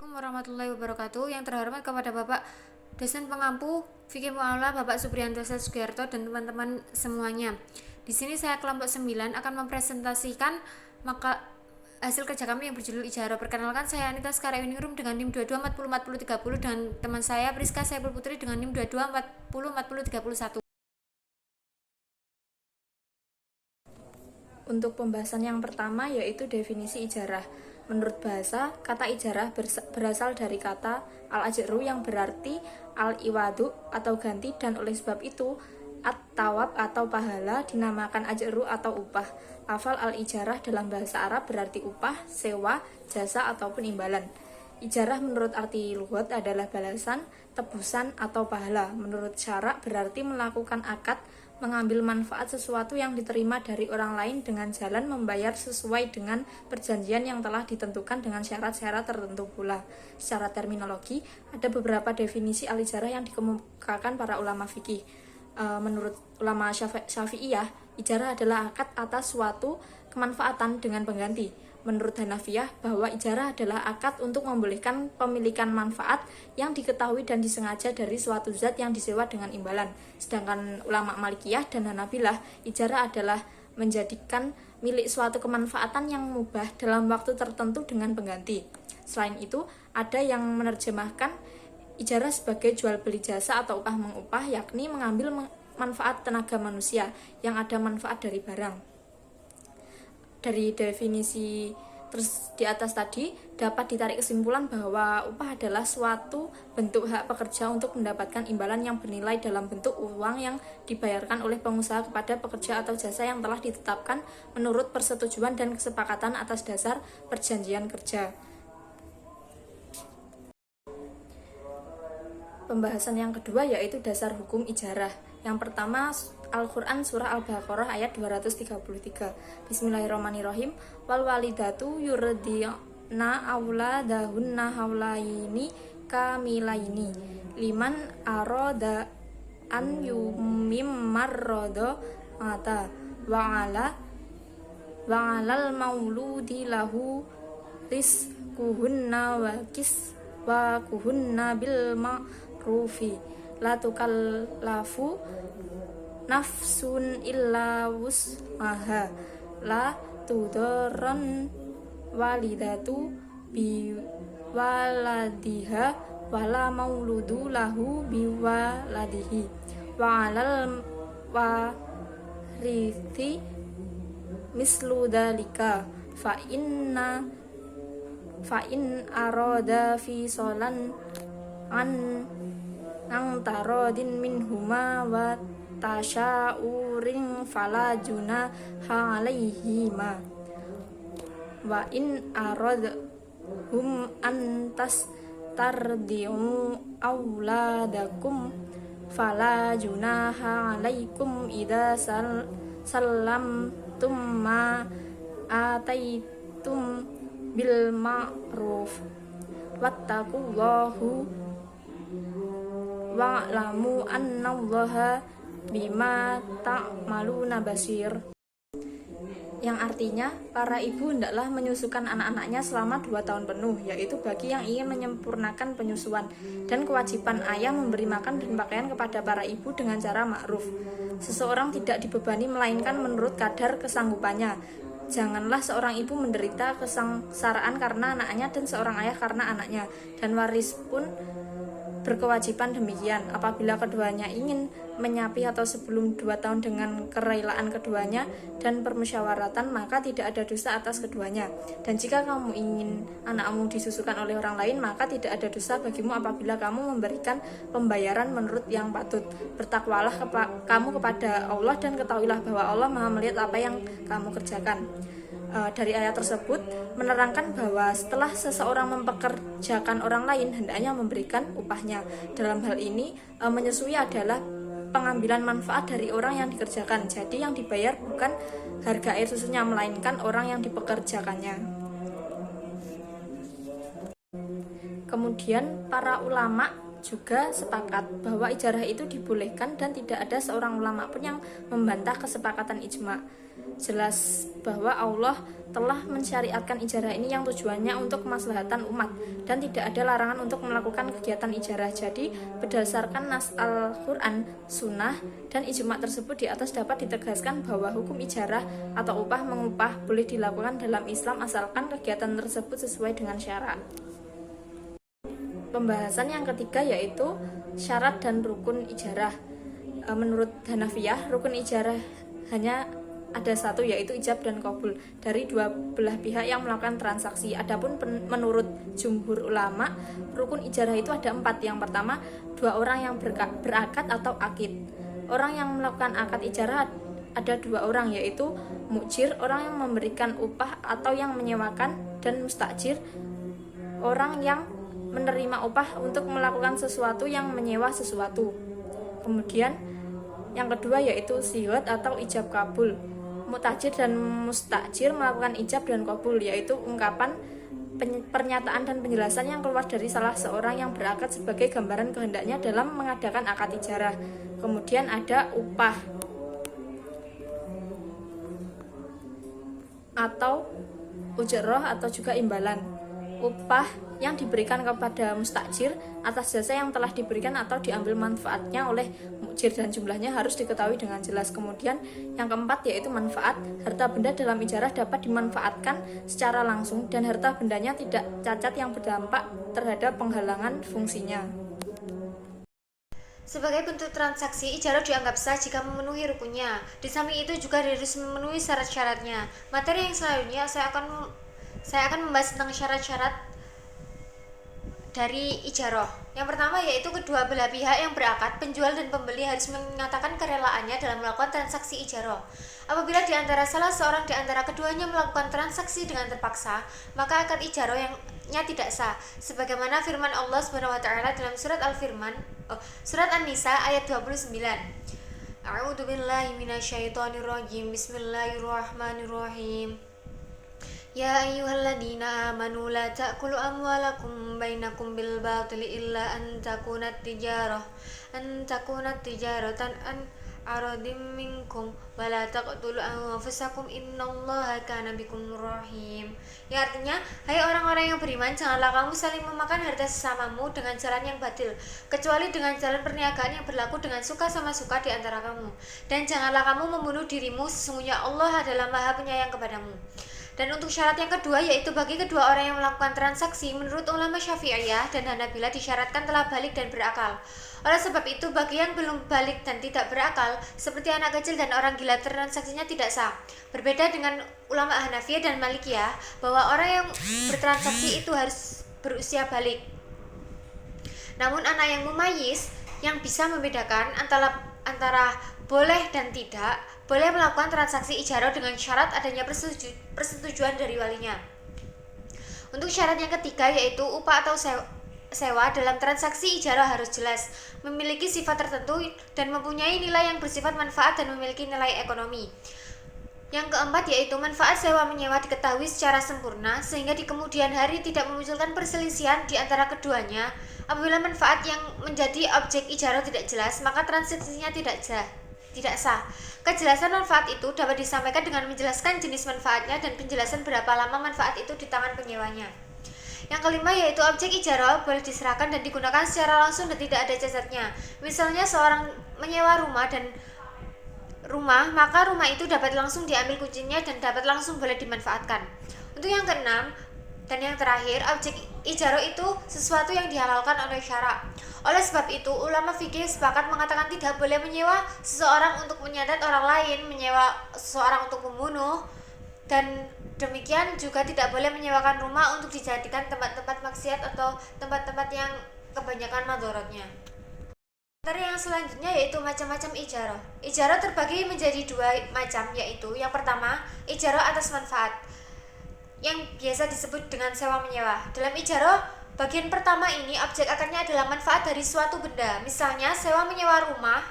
Assalamualaikum warahmatullahi wabarakatuh. Yang terhormat kepada Bapak dosen pengampu Fikih Muamalah Bapak Supriyanto Sugiarto dan teman-teman semuanya. Di sini saya kelompok 9 akan mempresentasikan hasil kerja kami yang berjudul Ijarah. Perkenalkan, saya Anita Skarawiningrum dengan NIM 22404030 dan teman saya Priska Saiful Putri dengan NIM 22404031. Untuk pembahasan yang pertama yaitu definisi ijarah. Menurut bahasa, kata ijarah berasal dari kata al-ajru yang berarti al-iwadu atau ganti, dan oleh sebab itu at-tawab atau pahala dinamakan ajru atau upah. Lafal al-ijarah dalam bahasa Arab berarti upah, sewa, jasa ataupun imbalan. Ijarah menurut arti lughat adalah balasan, tebusan atau pahala. Menurut syarak berarti melakukan akad, mengambil manfaat sesuatu yang diterima dari orang lain dengan jalan membayar sesuai dengan perjanjian yang telah ditentukan dengan syarat-syarat tertentu pula. Secara terminologi, ada beberapa definisi al-ijarah yang dikemukakan para ulama fikih. Menurut ulama Syafi'iyah, ijarah adalah akad atas suatu kemanfaatan dengan pengganti. Menurut Hanafiyah, bahwa ijarah adalah akad untuk membolehkan pemilikan manfaat yang diketahui dan disengaja dari suatu zat yang disewa dengan imbalan. Sedangkan ulama Malikiyah dan Hanabilah, ijarah adalah menjadikan milik suatu kemanfaatan yang mubah dalam waktu tertentu dengan pengganti. Selain itu, ada yang menerjemahkan ijarah sebagai jual beli jasa atau upah mengupah, yakni mengambil manfaat tenaga manusia yang ada manfaat dari barang. Dari definisi di atas tadi dapat ditarik kesimpulan bahwa upah adalah suatu bentuk hak pekerja untuk mendapatkan imbalan yang bernilai dalam bentuk uang yang dibayarkan oleh pengusaha kepada pekerja atau jasa yang telah ditetapkan menurut persetujuan dan kesepakatan atas dasar perjanjian kerja. Pembahasan yang kedua yaitu dasar hukum ijarah. Yang pertama, Al-Quran Surah Al-Baqarah ayat 233. Bismillahirrahmanirrahim. Wal walidatu yurdina auladahunna haulaini kamilaini liman aroda an yumim marrodo mata wa'alal mauludi lahu rizkuhunna wa kiswakuhunna bil ma'rufi la tukallafu nafsun illa wus'aha la tudorron walidatu bi waladiha wala mauludu lahu bi waladihi wa alal warithi mislu dalika fa in aroda fi solan an tarodin minhuma wa tasya'urin fala junaha alaihima wa in aradhum an tastardi'u auladakum fala junaha alaikum idza sallamtum ma ataitum bil ma'ruf wattaqullahu wa'lamu annallaha bima ta'maluna basir. Yang artinya, para ibu hendaklah menyusukan anak-anaknya selama 2 tahun penuh, yaitu bagi yang ingin menyempurnakan penyusuan, dan kewajiban ayah memberi makan dan pakaian kepada para ibu dengan cara ma'ruf. Seseorang tidak dibebani melainkan menurut kadar kesanggupannya. Janganlah seorang ibu menderita kesengsaraan karena anaknya dan seorang ayah karena anaknya, dan waris pun berkewajiban demikian. Apabila keduanya ingin menyapi atau sebelum 2 tahun dengan kerelaan keduanya dan permusyawaratan, maka tidak ada dosa atas keduanya. Dan jika kamu ingin anakmu disusukan oleh orang lain, maka tidak ada dosa bagimu apabila kamu memberikan pembayaran menurut yang patut. Bertakwalah kamu kepada Allah dan ketahuilah bahwa Allah Maha melihat apa yang kamu kerjakan. Dari ayat tersebut menerangkan bahwa setelah seseorang mempekerjakan orang lain, hendaknya memberikan upahnya. Dalam hal ini, menyusui adalah pengambilan manfaat dari orang yang dikerjakan. Jadi yang dibayar bukan harga air susunya, melainkan orang yang dipekerjakannya. Kemudian para ulama juga sepakat bahwa ijarah itu dibolehkan dan tidak ada seorang ulama pun yang membantah kesepakatan ijma. jelas bahwa Allah telah mensyariatkan ijarah ini yang tujuannya untuk kemaslahatan umat dan tidak ada larangan untuk melakukan kegiatan ijarah. Jadi berdasarkan nas Al-Quran, sunnah, dan ijma tersebut di atas dapat ditegaskan bahwa hukum ijarah atau upah mengupah boleh dilakukan dalam Islam asalkan kegiatan tersebut sesuai dengan syarat. Pembahasan yang ketiga yaitu syarat dan rukun ijarah. Menurut Hanafiyah, rukun ijarah hanya ada satu, yaitu ijab dan qabul dari dua belah pihak yang melakukan transaksi. Adapun menurut jumhur ulama, rukun ijarah itu ada 4. Yang pertama, 2 orang yang berakad atau akid. Orang yang melakukan akad ijarah ada 2 orang, yaitu mujir, orang yang memberikan upah atau yang menyewakan, dan mustajir, orang yang menerima upah untuk melakukan sesuatu yang menyewa sesuatu. Kemudian yang kedua yaitu sihot atau ijab kabul. Mutajir dan mustajir melakukan ijab dan kabul, yaitu ungkapan, pernyataan dan penjelasan yang keluar dari salah seorang yang berakad sebagai gambaran kehendaknya dalam mengadakan akad ijarah. Kemudian ada upah atau ujroh atau juga imbalan. Upah yang diberikan kepada mustajir atas jasa yang telah diberikan atau diambil manfaatnya oleh mujir, dan jumlahnya harus diketahui dengan jelas. Kemudian yang keempat yaitu manfaat. Harta benda dalam ijarah dapat dimanfaatkan secara langsung dan harta bendanya tidak cacat yang berdampak terhadap penghalangan fungsinya. Sebagai bentuk transaksi, ijarah dianggap sah jika memenuhi rukunnya. Di samping itu juga harus memenuhi syarat-syaratnya. Materi yang selanjutnya saya akan membahas tentang syarat-syarat dari ijarah. Yang pertama yaitu kedua belah pihak yang berakad, penjual dan pembeli, harus menyatakan kerelaannya dalam melakukan transaksi ijarah. Apabila di antara salah seorang di antara keduanya melakukan transaksi dengan terpaksa, maka akad ijarah yang tidak sah. Sebagaimana firman Allah Subhanahu wa taala dalam surat surat An-Nisa ayat 29. A'udzu billahi minasyaitonir rajim. Bismillahirrahmanirrahim. Ya ayyuhalladzina amanu la ta'kulu amwalakum bainakum bil batili illa an takunat tijaratan an aradim minkum wa la taqtulu anfusakum innallaha kana bikum rahim. Ya, artinya, hai orang-orang yang beriman, janganlah kamu saling memakan harta sesamamu dengan jalan yang batil, kecuali dengan jalan perniagaan yang berlaku dengan suka sama suka di antara kamu. Dan janganlah kamu membunuh dirimu, sesungguhnya Allah adalah Maha Penyayang kepadamu. Dan untuk syarat yang kedua yaitu bagi kedua orang yang melakukan transaksi, menurut ulama Syafi'iyah dan Hanabilah disyaratkan telah balik dan berakal. Oleh sebab itu, bagi yang belum balik dan tidak berakal, seperti anak kecil dan orang gila, transaksinya tidak sah. Berbeda dengan ulama Hanafiyah dan Malikiyah, bahwa orang yang bertransaksi itu harus berusia balik. Namun anak yang mumayyiz, yang bisa membedakan antara boleh dan tidak, boleh melakukan transaksi ijarah dengan syarat adanya persetujuan dari walinya. Untuk syarat yang ketiga yaitu upah atau sewa dalam transaksi ijarah harus jelas, memiliki sifat tertentu dan mempunyai nilai yang bersifat manfaat dan memiliki nilai ekonomi. Yang keempat yaitu manfaat sewa menyewa diketahui secara sempurna sehingga di kemudian hari tidak memunculkan perselisihan di antara keduanya. Apabila manfaat yang menjadi objek ijarah tidak jelas, maka transaksinya tidak sah. Kejelasan manfaat itu dapat disampaikan dengan menjelaskan jenis manfaatnya dan penjelasan berapa lama manfaat itu di tangan penyewanya. Yang kelima yaitu objek ijarah boleh diserahkan dan digunakan secara langsung dan tidak ada cacatnya. Misalnya seorang menyewa rumah, maka rumah itu dapat langsung diambil kuncinya dan dapat langsung boleh dimanfaatkan. Untuk yang keenam dan yang terakhir, objek ijarah itu sesuatu yang dihalalkan oleh syara. Oleh sebab itu, ulama fikih sepakat mengatakan tidak boleh menyewa seseorang untuk menyantet orang lain, menyewa seseorang untuk membunuh, dan demikian juga tidak boleh menyewakan rumah untuk dijadikan tempat-tempat maksiat atau tempat-tempat yang kebanyakan madharatnya. Materi yang selanjutnya yaitu macam-macam ijarah. Ijarah terbagi menjadi 2 macam, yaitu yang pertama, ijarah atas manfaat, yang biasa disebut dengan sewa menyewa. Dalam ijarah bagian pertama ini, objek akadnya adalah manfaat dari suatu benda, misalnya sewa menyewa rumah,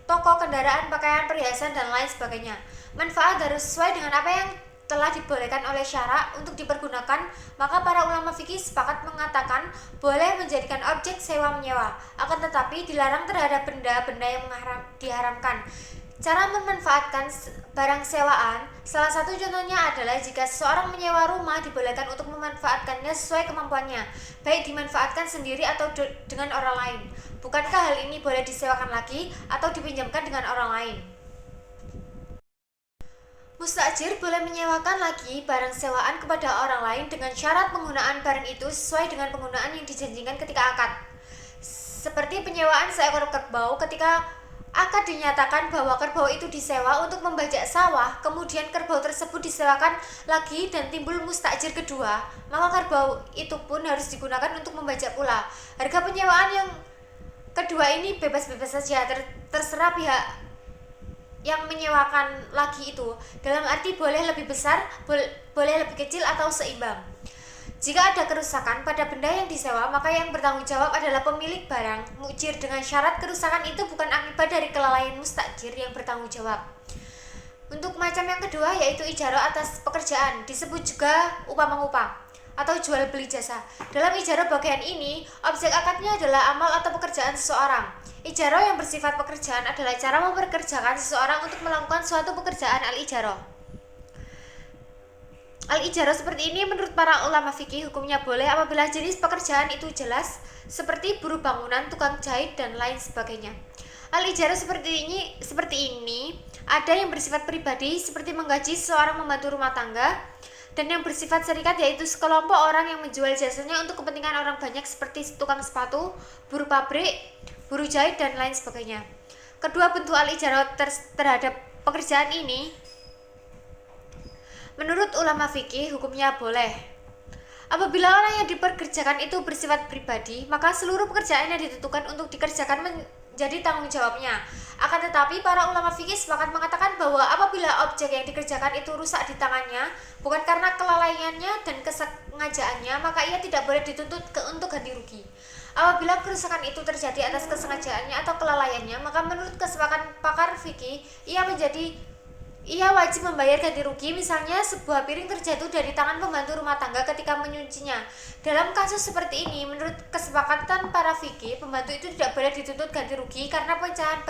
toko, kendaraan, pakaian, perhiasan, dan lain sebagainya. Manfaat harus sesuai dengan apa yang telah dibolehkan oleh syara untuk dipergunakan, maka para ulama fikih sepakat mengatakan boleh menjadikan objek sewa menyewa, akan tetapi dilarang terhadap benda-benda yang diharamkan. Cara memanfaatkan barang sewaan, salah satu contohnya adalah jika seseorang menyewa rumah dibolehkan untuk memanfaatkannya sesuai kemampuannya, baik dimanfaatkan sendiri atau dengan orang lain. Bukankah hal ini boleh disewakan lagi atau dipinjamkan dengan orang lain? Mustajir boleh menyewakan lagi barang sewaan kepada orang lain dengan syarat penggunaan barang itu sesuai dengan penggunaan yang dijanjikan ketika akad. Seperti penyewaan seekor kerbau. Ketika akad dinyatakan bahwa kerbau itu disewa untuk membajak sawah, kemudian kerbau tersebut disewakan lagi dan timbul mustajir kedua, maka kerbau itu pun harus digunakan untuk membajak pula. Harga penyewaan yang kedua ini bebas-bebas saja, terserah pihak yang menyewakan lagi itu, dalam arti boleh lebih besar, boleh lebih kecil atau seimbang. Jika ada kerusakan pada benda yang disewa, maka yang bertanggung jawab adalah pemilik barang mukjir dengan syarat kerusakan itu bukan akibat dari kelalaian mustajir yang bertanggung jawab. Untuk macam yang kedua yaitu ijarah atas pekerjaan, disebut juga upah mengupah atau jual beli jasa. Dalam ijarah bagian ini, objek akadnya adalah amal atau pekerjaan seseorang. Ijarah yang bersifat pekerjaan adalah cara memperkerjakan seseorang untuk melakukan suatu pekerjaan al-ijarah. Al-ijarah seperti ini menurut para ulama fikih hukumnya boleh apabila jenis pekerjaan itu jelas, seperti buruh bangunan, tukang jahit, dan lain sebagainya. Al-ijarah seperti ini ada yang bersifat pribadi seperti menggaji seorang membantu rumah tangga, dan yang bersifat serikat yaitu sekelompok orang yang menjual jasanya untuk kepentingan orang banyak seperti tukang sepatu, buruh pabrik, buruh jahit, dan lain sebagainya. Kedua bentuk al-ijarah terhadap pekerjaan ini menurut ulama fikih hukumnya boleh. Apabila orang yang diperkerjakan itu bersifat pribadi, maka seluruh pekerjaan yang ditentukan untuk dikerjakan menjadi tanggung jawabnya. Akan tetapi para ulama fikih sepakat mengatakan bahwa apabila objek yang dikerjakan itu rusak di tangannya bukan karena kelalaiannya dan kesengajaannya, maka ia tidak boleh dituntut untuk ganti rugi. Apabila kerusakan itu terjadi atas kesengajaannya atau kelalaiannya, maka menurut kesepakatan pakar fikih ia wajib membayar ganti rugi. Misalnya sebuah piring terjatuh dari tangan pembantu rumah tangga ketika menyucinya. Dalam kasus seperti ini, menurut kesepakatan para fikih, pembantu itu tidak boleh dituntut ganti rugi karena pecahan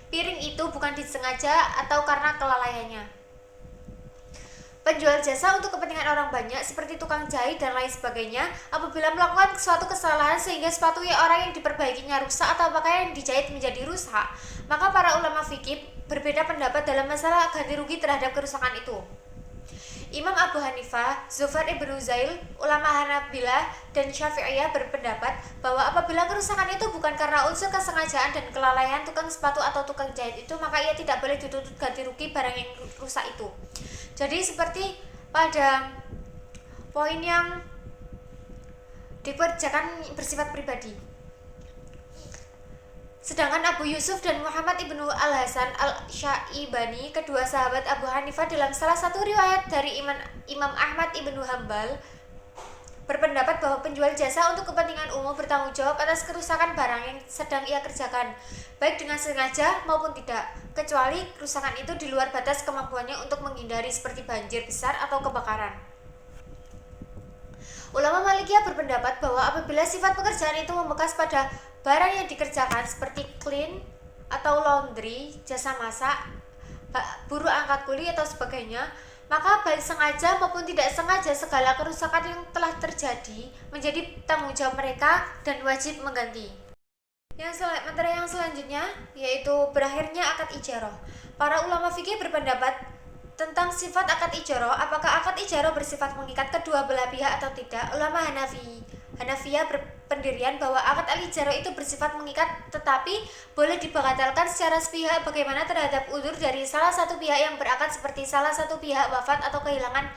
piring itu bukan disengaja atau karena kelalaiannya. Penjual jasa untuk kepentingan orang banyak seperti tukang jahit dan lain sebagainya, apabila melakukan suatu kesalahan sehingga sepatu orang yang diperbaikinya rusak atau pakaian yang dijahit menjadi rusak, maka para ulama fikih berbeda pendapat dalam masalah ganti rugi terhadap kerusakan itu. Imam Abu Hanifah, Zufar ibnu Zail, ulama Hanabilah, dan Syafi'iyah berpendapat bahwa apabila kerusakan itu bukan karena unsur kesengajaan dan kelalaian tukang sepatu atau tukang jahit itu, maka ia tidak boleh dituntut ganti rugi barang yang rusak itu. Jadi seperti pada poin yang dikerjakan bersifat pribadi. Sedangkan Abu Yusuf dan Muhammad ibnu al-Hasan al-Syaibani, kedua sahabat Abu Hanifah, dalam salah satu riwayat dari Imam Ahmad ibnu Hambal, berpendapat bahwa penjual jasa untuk kepentingan umum bertanggung jawab atas kerusakan barang yang sedang ia kerjakan, baik dengan sengaja maupun tidak, kecuali kerusakan itu di luar batas kemampuannya untuk menghindari seperti banjir besar atau kebakaran. Ulama Malikiyah berpendapat bahwa apabila sifat pekerjaan itu membekas pada barang yang dikerjakan seperti clean atau laundry, jasa masak, buruh angkat kuli atau sebagainya, maka baik sengaja maupun tidak sengaja segala kerusakan yang telah terjadi menjadi tanggung jawab mereka dan wajib mengganti. Materi yang selanjutnya yaitu berakhirnya akad ijarah. Para ulama fikih berpendapat tentang sifat akad ijarah, apakah akad ijarah bersifat mengikat kedua belah pihak atau tidak. Ulama Hanafiyah berpendirian bahwa akad al-ijarah itu bersifat mengikat tetapi boleh dibatalkan secara sepihak bagaimana terhadap udzur dari salah satu pihak yang berakad seperti salah satu pihak wafat atau kehilangan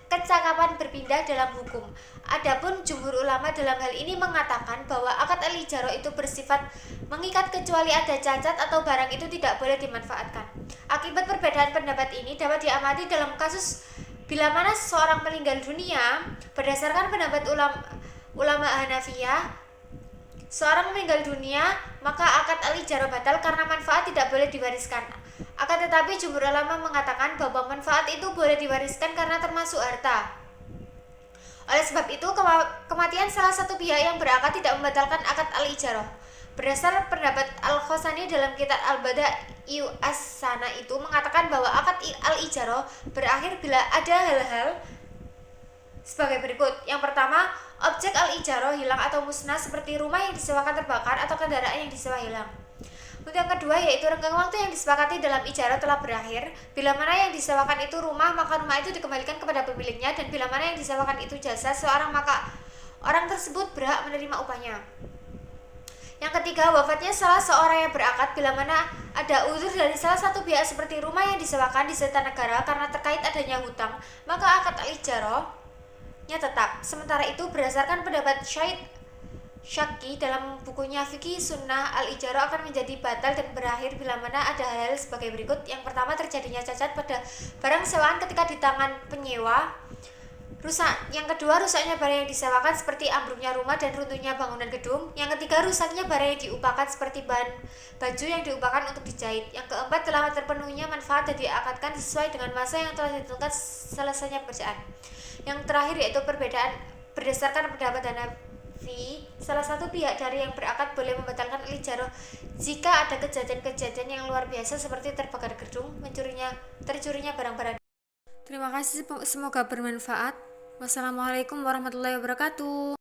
kecakapan berpindah dalam hukum. Adapun jumhur ulama dalam hal ini mengatakan bahwa akad al-ijarah itu bersifat mengikat kecuali ada cacat atau barang itu tidak boleh dimanfaatkan. Akibat perbedaan pendapat ini dapat diamati dalam kasus bila mana seseorang meninggal dunia. Berdasarkan pendapat ulama Hanafiyah, seorang meninggal dunia maka akad al-ijarah batal karena manfaat tidak boleh diwariskan. Akan tetapi jumhur ulama mengatakan bahwa manfaat itu boleh diwariskan karena termasuk harta. Oleh sebab itu kematian salah satu pihak yang berakad tidak membatalkan akad al-ijarah. Berdasar pendapat Al-Khosani dalam kitab IUS sana itu mengatakan bahwa akad al-ijarah berakhir bila ada hal-hal sebagai berikut. Yang pertama, objek al-ijarah hilang atau musnah seperti rumah yang disewakan terbakar atau kendaraan yang disewa hilang. Untuk yang kedua yaitu renggang waktu yang disepakati dalam ijarah telah berakhir. Bila mana yang disewakan itu rumah, maka rumah itu dikembalikan kepada pemiliknya, dan bila mana yang disewakan itu jasa seorang, maka orang tersebut berhak menerima upahnya. Yang ketiga, wafatnya salah seorang yang berakad bila mana ada uzur dari salah satu pihak seperti rumah yang disewakan diserta negara karena terkait adanya hutang, maka akad al-ijarahnya tetap. Sementara itu berdasarkan pendapat Syed Syaki dalam bukunya Fikih Sunnah, al-ijarah akan menjadi batal dan berakhir bila mana ada hal-hal sebagai berikut. Yang pertama, terjadinya cacat pada barang sewaan ketika di tangan penyewa. Yang kedua, rusaknya barang yang disewakan seperti ambruknya rumah dan runtuhnya bangunan gedung. Yang ketiga, rusaknya barang yang diupahkan seperti bahan baju yang diupahkan untuk dijahit. Yang keempat, telah terpenuhinya manfaat dan diakadkan sesuai dengan masa yang telah ditentukan selesainya pekerjaan. Yang terakhir yaitu perbedaan berdasarkan pendapat Hanafi, salah satu pihak dari yang berakad boleh membatalkan al-ijarah jika ada kejadian-kejadian yang luar biasa seperti terbakar gedung, tercurinya barang-barang. Terima kasih, semoga bermanfaat. Wassalamualaikum warahmatullahi wabarakatuh.